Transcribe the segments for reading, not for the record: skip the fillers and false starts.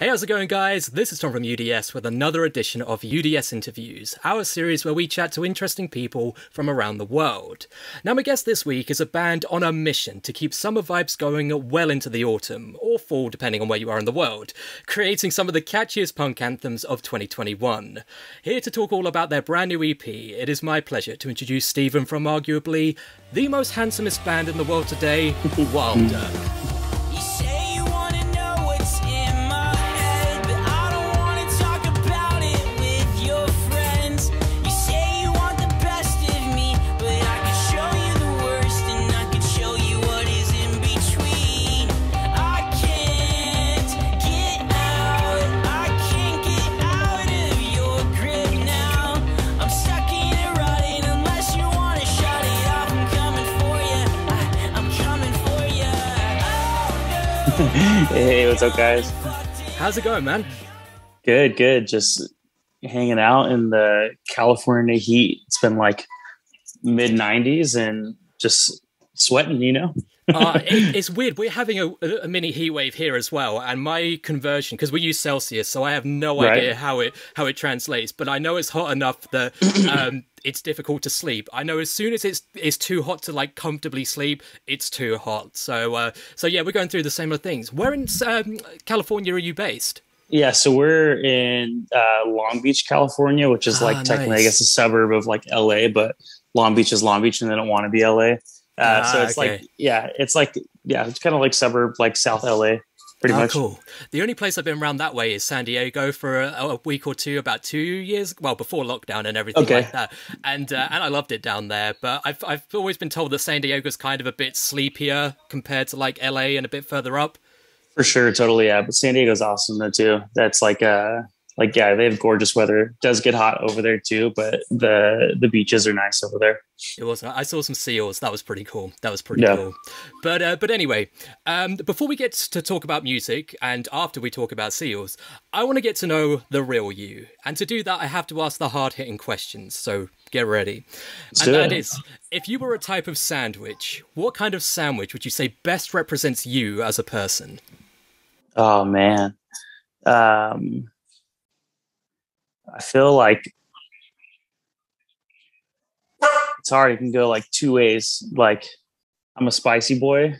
Hey, how's it going, guys? This is Tom from UDS with another edition of UDS Interviews, our series where we chat to interesting people from around the world. Now, my guest this week is a band on a mission to keep summer vibes going well into the autumn, or fall depending on where you are in the world, creating some of the catchiest punk anthems of 2021. Here to talk all about their brand new EP, it is my pleasure to introduce Stephen from arguably the most handsomest band in the world today, WILDER. Hey, what's up, guys? How's it going, man? Good, good. Just hanging out in the California heat. It's been like mid-90s and just sweating, you know? It's weird. We're having a mini heat wave here as well, and my conversion, because we use Celsius, so I have no idea how it translates. But I know it's hot enough that it's difficult to sleep. I know as soon as it's too hot to like comfortably sleep, it's too hot. So yeah, we're going through the similar things. Where in California are you based? Yeah, so we're in Long Beach, California, which is like technically, I guess, a suburb of like LA, but Long Beach is Long Beach, and they don't want to be LA. So it's okay. it's kind of like suburb, like South LA, pretty much. Cool. The only place I've been around that way is San Diego for a week or two, about 2 years, well, before lockdown and everything like that. And I loved it down there, but I've always been told that San Diego's kind of a bit sleepier compared to like LA and a bit further up. For sure, totally, yeah. But San Diego's awesome though too. That's like yeah, they have gorgeous weather. It does get hot over there too, but the beaches are nice over there. It was. I saw some seals. That was pretty cool. Cool. But anyway, before we get to talk about music and after we talk about seals, I want to get to know the real you. And to do that, I have to ask the hard-hitting questions. So get ready. And that is, if you were a type of sandwich, what kind of sandwich would you say best represents you as a person? Oh man. I feel like it's hard. It can go like two ways. Like I'm a spicy boy.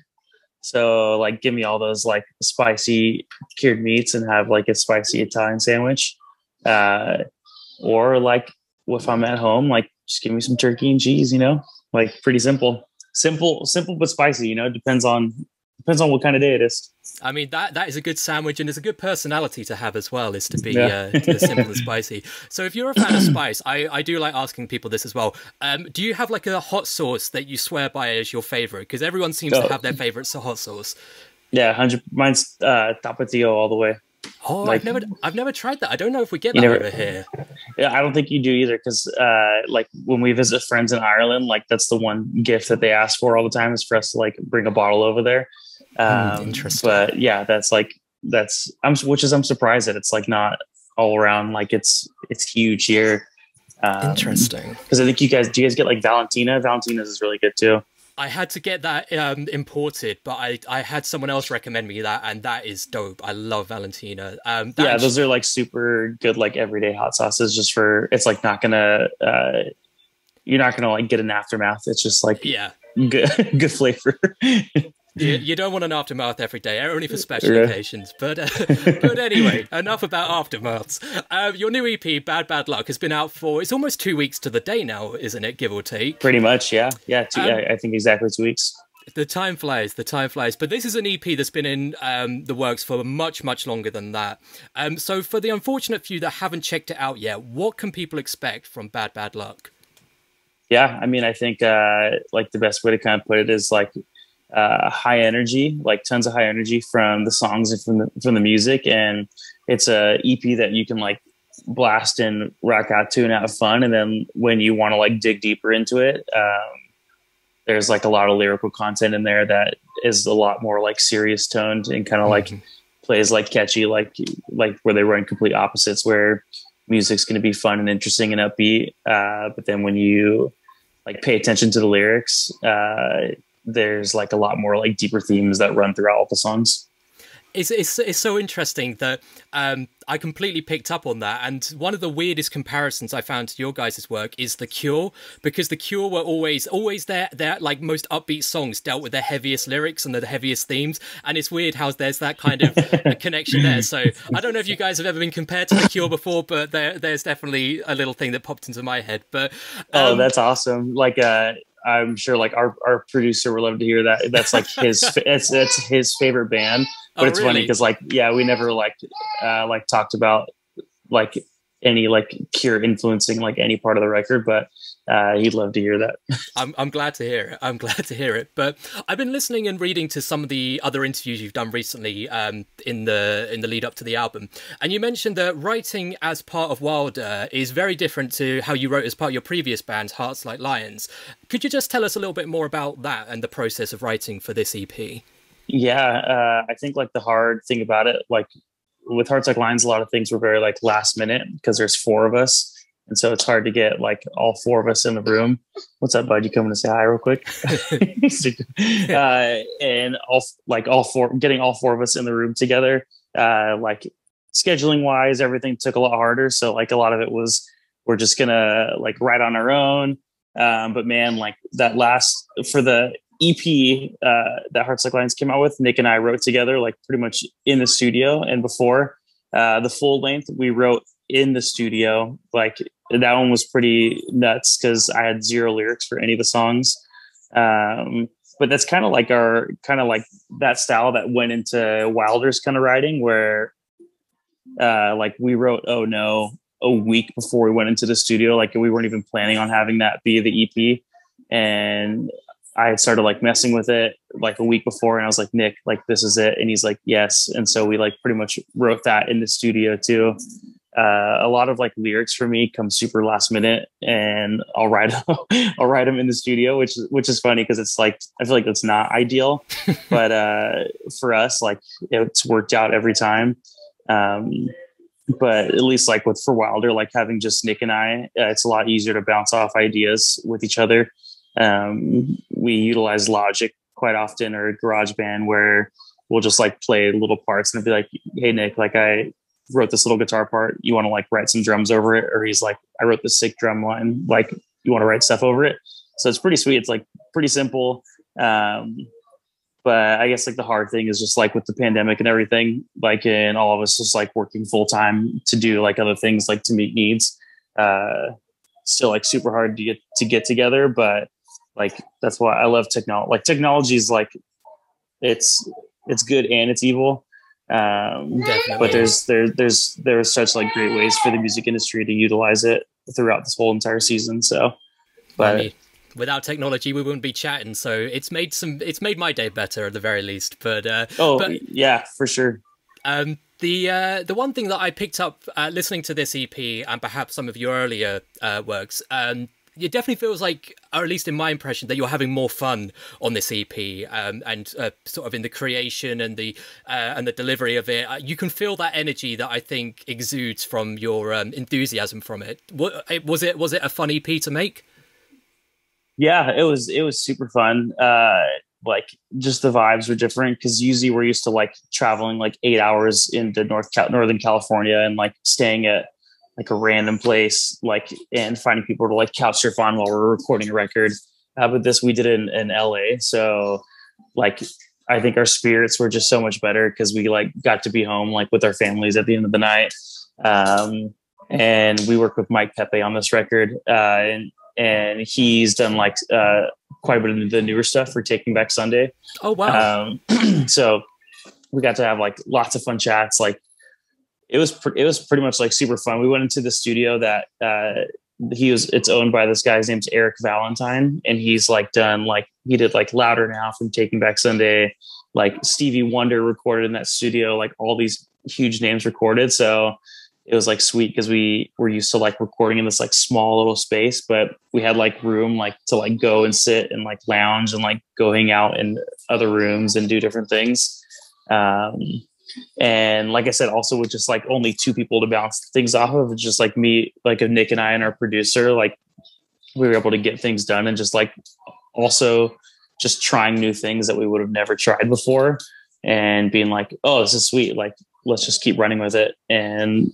So like give me all those like spicy cured meats and have like a spicy Italian sandwich. Or like if I'm at home, like just give me some turkey and cheese, you know, like pretty simple, but spicy, you know, depends on what kind of day it is. I mean, that is a good sandwich, and it's a good personality to have as well, is to be simple and spicy. So if you're a fan of spice, I do like asking people this as well. Do you have like a hot sauce that you swear by as your favorite? Because everyone seems to have their favorite hot sauce. Yeah, 100. Mine's Tapatio all the way. Oh, like, I've never tried that. I don't know if we get that over here. Yeah, I don't think you do either, because like when we visit friends in Ireland, like that's the one gift that they ask for all the time is for us to like bring a bottle over there. Interesting. But yeah, I'm surprised that it's like not all around. Like it's huge here. Interesting. Because I think do you guys get like Valentina? Valentina's is really good too. I had to get that imported, but I had someone else recommend me that, and that is dope. I love Valentina. Yeah, those are like super good, like everyday hot sauces. Just for it's like not gonna you're not gonna like get an aftermath. It's just like good flavor. You don't want an aftermath every day, only for special occasions. But anyway, enough about aftermaths. Your new EP, Bad Bad Luck, has been out for, it's almost 2 weeks to the day now, isn't it, give or take? Pretty much, yeah. Yeah, I think exactly 2 weeks. The time flies. But this is an EP that's been in the works for much, much longer than that. So for the unfortunate few that haven't checked it out yet, what can people expect from Bad Bad Luck? Yeah, I mean, I think like the best way to kind of put it is like, high energy, like tons of high energy from the songs and from the music, and it's a EP that you can like blast and rock out to and have fun. And then when you want to like dig deeper into it, there's like a lot of lyrical content in there that is a lot more like serious toned and kind of like plays like catchy, like where they run complete opposites, where music's going to be fun and interesting and upbeat, but then when you like pay attention to the lyrics, there's like a lot more like deeper themes that run throughout all the songs. It's so interesting that I completely picked up on that. And one of the weirdest comparisons I found to your guys' work is The Cure, because The Cure were always their like most upbeat songs dealt with the heaviest lyrics and the heaviest themes. And it's weird how there's that kind of a connection there. So I don't know if you guys have ever been compared to The Cure before, but there's definitely a little thing that popped into my head. But oh, that's awesome. Like I'm sure like our producer would love to hear that. That's like it's his favorite band. But it's really funny because like, yeah, we never like talked about like any like Cure influencing like any part of the record, but he'd love to hear that. I'm glad to hear it. I'm glad to hear it. But I've been listening and reading to some of the other interviews you've done recently in the lead up to the album, and you mentioned that writing as part of Wilder is very different to how you wrote as part of your previous band, Hearts Like Lions. Could you just tell us a little bit more about that and the process of writing for this EP? Yeah, I think like the hard thing about it, like with Hearts Like Lions, a lot of things were very like last minute because there's 4 of us. And so it's hard to get like all 4 of us in the room. What's up, bud? You coming to say hi real quick? And getting all 4 of us in the room together, like scheduling wise, everything took a lot harder. So like a lot of it was, we're just gonna like write on our own. But man, like that for the EP that Hearts Like Lions came out with, Nick and I wrote together like pretty much in the studio. And before the full length, we wrote in the studio. Like that one was pretty nuts because I had 0 lyrics for any of the songs. But that's kind of like that style that went into Wilder's kind of writing, where like we wrote Oh No a week before we went into the studio. Like we weren't even planning on having that be the EP. And I had started like messing with it like a week before, and I was like, Nick, like this is it. And he's like, yes. And so we like pretty much wrote that in the studio too. A lot of like lyrics for me come super last minute, and I'll write them in the studio, which is funny because it's like, I feel like it's not ideal, but for us, like it's worked out every time. But at least like for Wilder, like having just Nick and I, it's a lot easier to bounce off ideas with each other. We utilize Logic quite often, or GarageBand, where we'll just like play little parts and I'll be like, hey Nick, like I wrote this little guitar part, you want to like write some drums over it? Or he's like, I wrote this sick drum line, like you want to write stuff over it? So it's pretty sweet. It's like pretty simple. But I guess like the hard thing is just like with the pandemic and everything, like, and all of us just like working full time to do like other things, like to meet needs, still like super hard to get together. But like, that's why I love technology. Like technology is like, it's good and it's evil. But there's such like great ways for the music industry to utilize it throughout this whole entire season. So, but I mean, without technology, we wouldn't be chatting. So it's made my day better at the very least. But yeah, for sure. The one thing that I picked up listening to this EP and perhaps some of your earlier works, it definitely feels like, or at least in my impression, that you're having more fun on this EP, and sort of in the creation and the delivery of it. You can feel that energy that I think exudes from your enthusiasm from it. Was it a fun EP to make? Yeah, it was super fun. Like just the vibes were different because usually we're used to like traveling like 8 hours into Northern California and like staying at like a random place, like, and finding people to like couch surf on while we're recording a record. But this, we did it in LA. So like, I think our spirits were just so much better because we like got to be home like with our families at the end of the night. And we worked with Mike Pepe on this record. And he's done like quite a bit of the newer stuff for Taking Back Sunday. Oh, wow. So we got to have like lots of fun chats. Like, it was pretty much like super fun. We went into the studio that it's owned by this guy's name's Eric Valentine. And he's like he did like Louder Now from Taking Back Sunday, like Stevie Wonder recorded in that studio, like all these huge names recorded. So it was like sweet because we were used to like recording in this like small little space, but we had like room like to like go and sit and like lounge and like go hang out in other rooms and do different things. And like I said, also with just like only 2 people to bounce things off of, just like me, like Nick and I and our producer, like we were able to get things done and just like also just trying new things that we would have never tried before. and being like, oh, this is sweet. Like, let's just keep running with it. And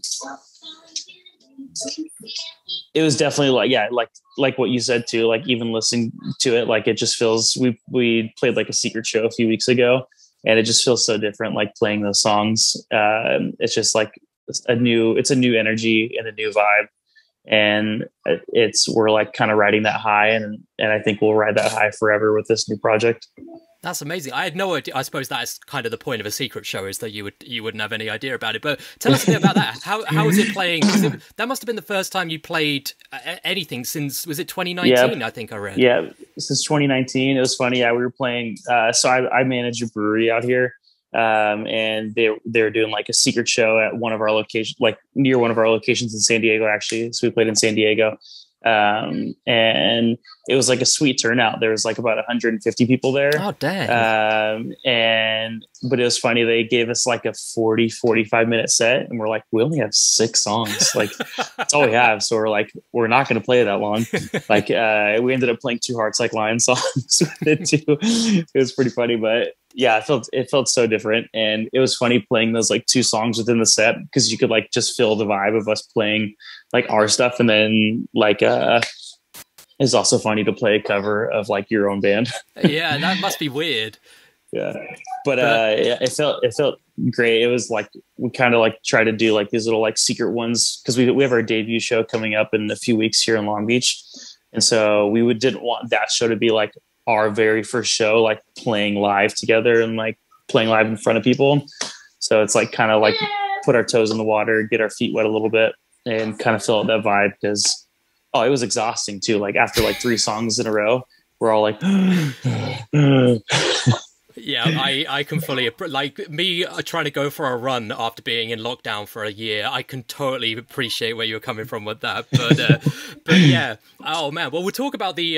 it was definitely like, yeah, like what you said too, like even listening to it, like it just feels, we played like a secret show a few weeks ago, and it just feels so different, like playing those songs. It's just like it's a new energy and a new vibe. And we're like kind of riding that high, and I think we'll ride that high forever with this new project. That's amazing. I had no idea. I suppose that's kind of the point of a secret show, is that you wouldn't have any idea about it. But tell us a bit about that. How was it playing? That must have been the first time you played anything since, was it 2019? Yeah. I think I read. Yeah, since 2019. It was funny. Yeah, we were playing. So I manage a brewery out here, and they're doing like a secret show at one of our locations, like near one of our locations in San Diego, actually. So we played in San Diego. And it was like a sweet turnout. There was like about 150 people there. Oh, dang. But it was funny. They gave us like a 45 minute set, and we're like, we only have 6 songs. Like that's all we have. So we're like, we're not going to play that long. Like, we ended up playing 2 Hearts Like Lions songs with it too. It was pretty funny, but yeah, it felt so different. And it was funny playing those like 2 songs within the set, because you could like just feel the vibe of us playing like our stuff. And then like, it's also funny to play a cover of like your own band. Yeah, that must be weird. Yeah. But yeah, it felt great. It was like, we kind of like try to do like these little like secret ones, because we have our debut show coming up in a few weeks here in Long Beach. And so we didn't want that show to be like our very first show, like playing live together and like playing live in front of people. So it's like kind of like put our toes in the water, get our feet wet a little bit, and kind of feel that vibe, because it was exhausting too. Like after like 3 songs in a row, we're all like, yeah, I can fully, like me trying to go for a run after being in lockdown for a year. I can totally appreciate where you're coming from with that. But yeah, oh man. Well, we'll talk about the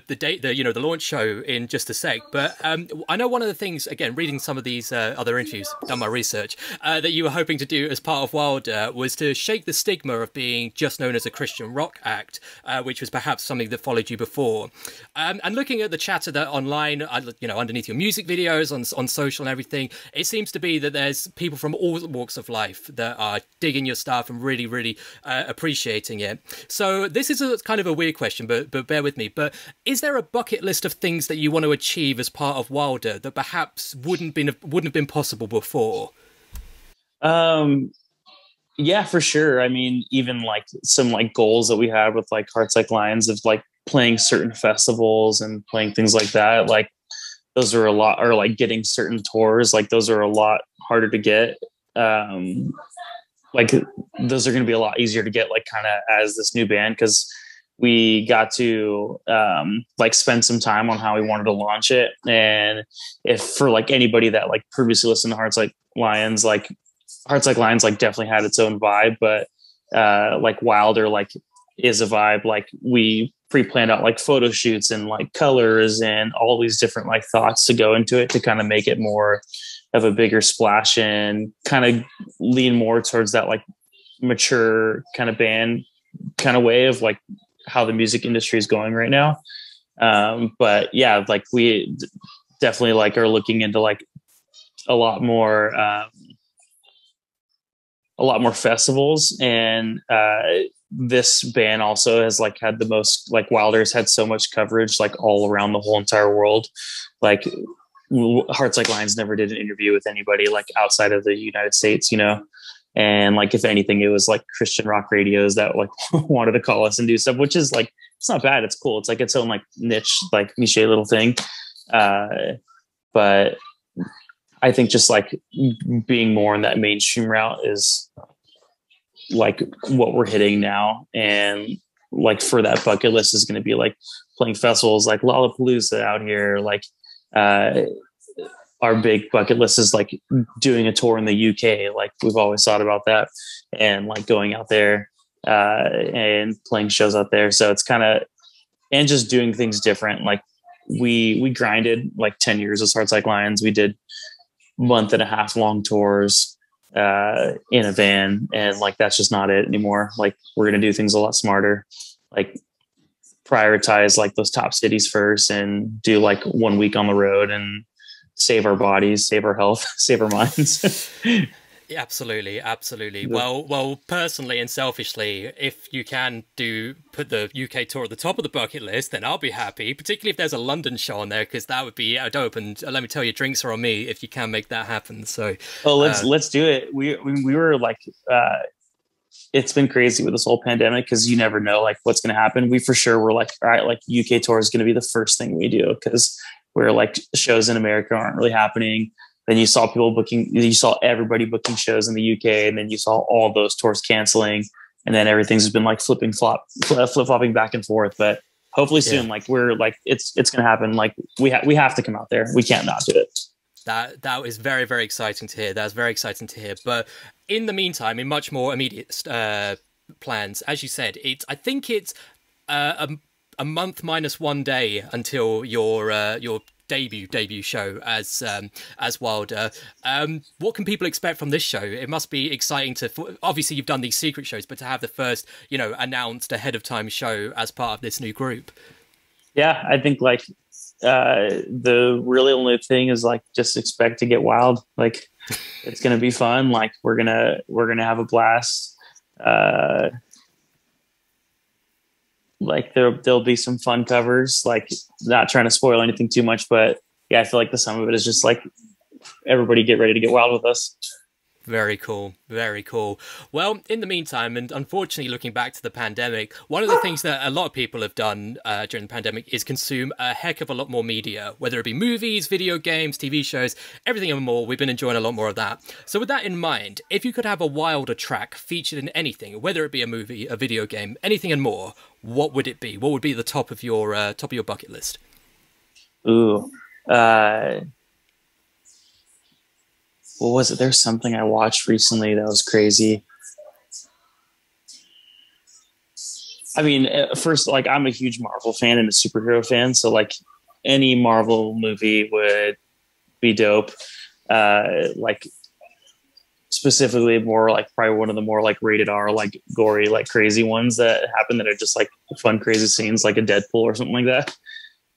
date, the launch show in just a sec. But I know one of the things, again, reading some of these other interviews, done my research, that you were hoping to do as part of Wilder was to shake the stigma of being just known as a Christian rock act, which was perhaps something that followed you before. And looking at the chatter that online, underneath your music videos on social and everything, it seems to be that there's people from all walks of life that are digging your stuff and really, really appreciating it. So this is a kind of a weird question, but bear with me. But is there a bucket list of things that you want to achieve as part of Wilder that perhaps wouldn't have been possible before? Yeah, for sure. I mean, even like some like goals that we had with like Hearts Like Lions of like playing certain festivals and playing things like that. Like those are a lot, or like getting certain tours. Like those are a lot harder to get. Like those are going to be a lot easier to get, like kind of as this new band, because we got to like spend some time on how we wanted to launch it. And if for like anybody that like previously listened to Hearts Like Lions like definitely had its own vibe, but like Wilder like is a vibe. Like we pre-planned out like photo shoots and like colors and all these different like thoughts to go into it to kind of make it more of a bigger splash and kind of lean more towards that like mature kind of band kind of way of like how the music industry is going right now. But yeah, like we definitely like are looking into like a lot more festivals, and this band also has like had the most, like Wilder's had so much coverage like all around the whole entire world. Like Hearts Like Lions never did an interview with anybody like outside of the United States, and like if anything, it was like Christian rock radios that like wanted to call us and do stuff, which is like, it's not bad, it's cool, it's like its own like niche little thing. But I think just like being more in that mainstream route is like what we're hitting now. And like for that bucket list is going to be like playing festivals like Lollapalooza out here. Like our big bucket list is like doing a tour in the UK. Like we've always thought about that, and like going out there and playing shows out there. So it's kind of, and just doing things different. Like we grinded like 10 years as Hearts Like Lions. We did month-and-a-half long tours in a van, and like that's just not it anymore. Like we're gonna do things a lot smarter, like prioritize like those top cities first and do like 1 week on the road and save our bodies, save our health, save our minds. Yeah, absolutely, absolutely. Well, personally and selfishly, if you can put the UK tour at the top of the bucket list, then I'll be happy. Particularly if there's a London show on there, because that would be dope. And let me tell you, drinks are on me if you can make that happen. So, let's do it. We were like, it's been crazy with this whole pandemic because you never know like what's going to happen. We for sure were like, all right, like UK tour is going to be the first thing we do because we're like shows in America aren't really happening. Then you saw you saw everybody booking shows in the UK, and then you saw all those tours canceling, and then everything's just been like flip-flopping back and forth. But hopefully soon, like we're like, it's going to happen. Like we have to come out there. We can't not do it. That is very, very exciting to hear. That's very exciting to hear. But in the meantime, in much more immediate plans, as you said, I think it's a month minus 1 day until your debut show as Wilder. What can people expect from this show? It must be exciting obviously you've done these secret shows, but to have the first, announced ahead of time show as part of this new group. Yeah, I think like the really only thing is like just expect to get wild. Like it's gonna be fun. Like we're gonna have a blast. Like there'll be some fun covers, like not trying to spoil anything too much, but yeah, I feel like the sum of it is just like everybody get ready to get wild with us. Very cool. Very cool. Well, in the meantime, and unfortunately looking back to the pandemic, one of the things that a lot of people have done during the pandemic is consume a heck of a lot more media, whether it be movies, video games, TV shows, everything and more. We've been enjoying a lot more of that. So with that in mind, if you could have a Wilder track featured in anything, whether it be a movie, a video game, anything and more, what would it be? What would be the top of your bucket list? Ooh, what was it? There's something I watched recently that was crazy. I mean, first, like I'm a huge Marvel fan and a superhero fan, so like any Marvel movie would be dope. Like specifically more like probably one of the more like rated R, like gory, like crazy ones that happen that are just like fun, crazy scenes, like a Deadpool or something like that.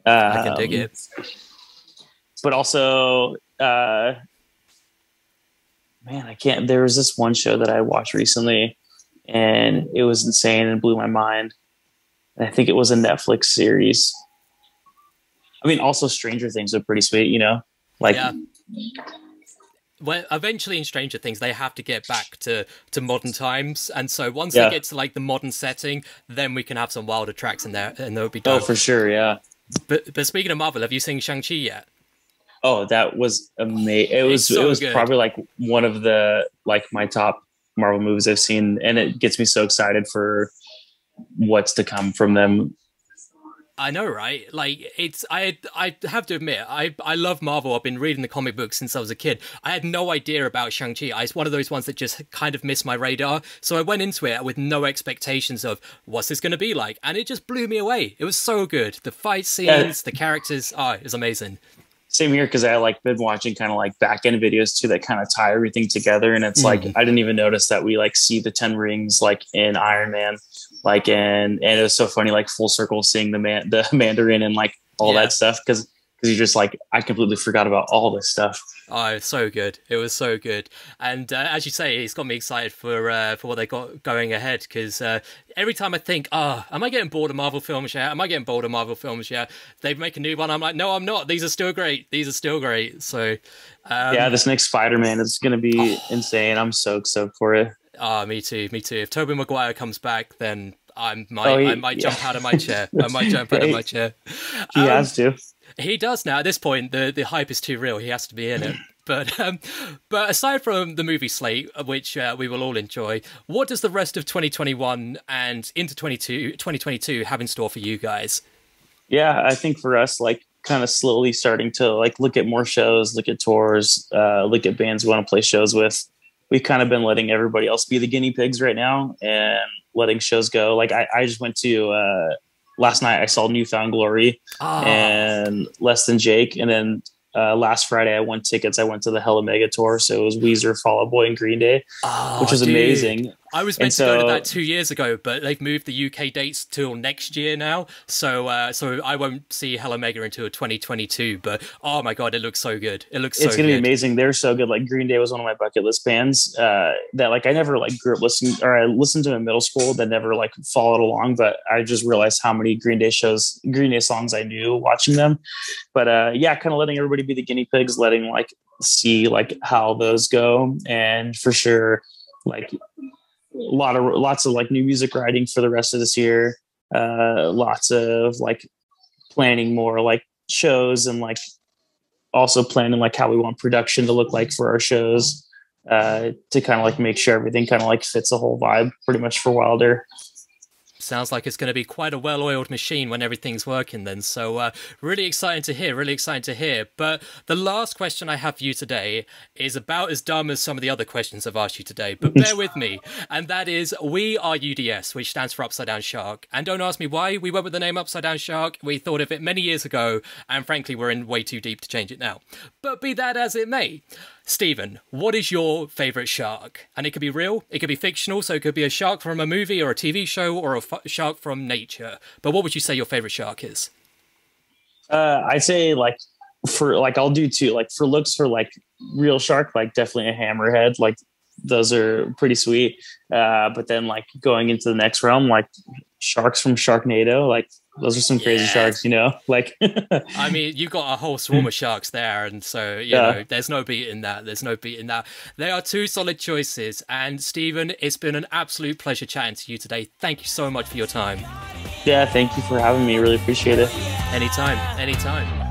I can dig it. But also, man, I can't. There was this one show that I watched recently, and it was insane and blew my mind. And I think it was a Netflix series. I mean, also Stranger Things are pretty sweet, Like, yeah. Well, eventually in Stranger Things, they have to get back to modern times, and so once they get to like the modern setting, then we can have some Wilder tracks in there, and they'll be dope. Oh, for sure, yeah. But speaking of Marvel, have you seen Shang-Chi yet? Oh, that was amazing. It was good. Probably like one of the like my top Marvel movies I've seen, and it gets me so excited for what's to come from them. I know, right? Like I have to admit, I love Marvel. I've been reading the comic books since I was a kid. I had no idea about Shang-Chi. It's one of those ones that just kind of missed my radar. So I went into it with no expectations of what's this going to be like, and it just blew me away. It was so good. The fight scenes, the characters, it was amazing. Same here, because I like been watching kind of like back end videos too that kind of tie everything together, and it's like I didn't even notice that we like see the 10 rings like in Iron Man, like and it was so funny like full circle seeing the Mandarin and like all that stuff because you're just like I completely forgot about all this stuff. Oh, it was so good. It was so good. And as you say, it's got me excited for what they got going ahead, because every time I think, am I getting bored of Marvel films yet? Am I getting bored of Marvel films yet? They make a new one. I'm like, no, I'm not. These are still great. These are still great. So this next Spider-Man is going to be insane. I'm so stoked for it. Me too. If Tobey Maguire comes back, then I might jump out of my chair. I might jump out of my chair. He has to. He does now. At this point, the hype is too real. He has to be in it. But aside from the movie slate, which we will all enjoy, what does the rest of 2021 and into 2022 have in store for you guys? Yeah, I think for us, like kind of slowly starting to like look at more shows, look at tours, look at bands we want to play shows with. We've kind of been letting everybody else be the guinea pigs right now and letting shows go. Like I just went to last night I saw New Found Glory and Less Than Jake, and then last Friday I won tickets. I went to the Hella Mega tour, so it was Weezer, Fall Out Boy, and Green Day, which was amazing. I was meant to go to that 2 years ago, but they've moved the UK dates till next year now. So I won't see Hell Omega until 2022. But oh my God, it looks so good. It looks so good. It's going to be amazing. They're so good. Like Green Day was one of my bucket list bands that like I never like grew up listening, or I listened to in middle school that never like followed along. But I just realized how many Green Day songs I knew watching them. But yeah, kind of letting everybody be the guinea pigs, letting like see like how those go. And for sure, like lots of like new music writing for the rest of this year. Lots of like planning more like shows, and like also planning like how we want production to look like for our shows, to kind of like make sure everything kind of like fits the whole vibe pretty much for Wilder. Sounds like it's going to be quite a well-oiled machine when everything's working then. So really exciting to hear. But the last question I have for you today is about as dumb as some of the other questions I've asked you today, but bear with me. And that is, we are UDS, which stands for Upside Down Shark. And don't ask me why we went with the name Upside Down Shark. We thought of it many years ago, and frankly, we're in way too deep to change it now. But be that as it may, Stephen, what is your favourite shark? And it could be real, it could be fictional, so it could be a shark from a movie or a TV show, or a shark from nature. But what would you say your favourite shark is? I'd say like for like I'll do two. Like for looks, for like real shark, like definitely a hammerhead. Like those are pretty sweet. But then like going into the next realm, like sharks from Sharknado, like those are some crazy sharks, you know, like, I mean, you've got a whole swarm of sharks there. And so, you know, there's no beating that. They are two solid choices. And Stephen, it's been an absolute pleasure chatting to you today. Thank you so much for your time. Yeah. Thank you for having me. Really appreciate it. Anytime.